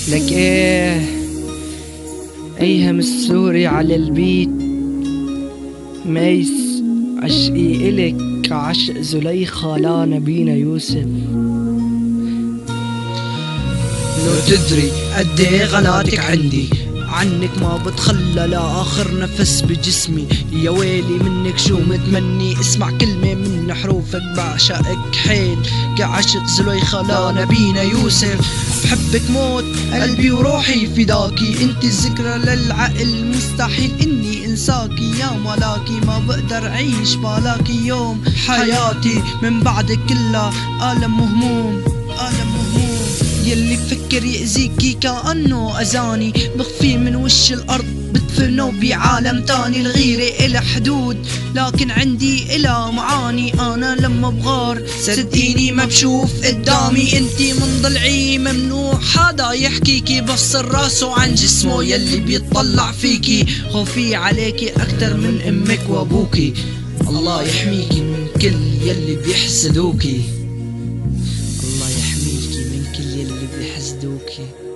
لك ايه ايهم السوري على البيت. ميس عشقي إلك عشق زليخة لا نبينا يوسف. لو تدري قدي غلاتك عندي، عنك ما بتخلى لاخر نفس بجسمي. يا ويلي منك شو متمني، اسمع كلمة من حروفك بعشقك حيل. كعشق زليخة لا نبينا يوسف، بحبك موت قلبي وروحي فداكي. انت الذكرى للعقل مستحيل اني انساكي. يا ملاكي ما بقدر عيش بالاكي يوم حياتي، من بعدك كلها ألم وهموم ألم وهموم. يلي فكر يأذيكي كأنه أذاني، بخفي من وش الأرض بدفنه بعالم تاني. الغيرة إلها حدود لكن عندي إلها معاني. أنا لما بغار صدقيني ما بشوف قدامي. انتي من ضلعي ممنوع حدا يحكيكي، بفصل راسه عن جسمه يلي بيطلع فيكي. خوفي عليكي أكتر من أمك وأبوكي، الله يحميكي من كل يلي بيحسدوكي. الله يحميكي من كل يلي بيحسدوكي.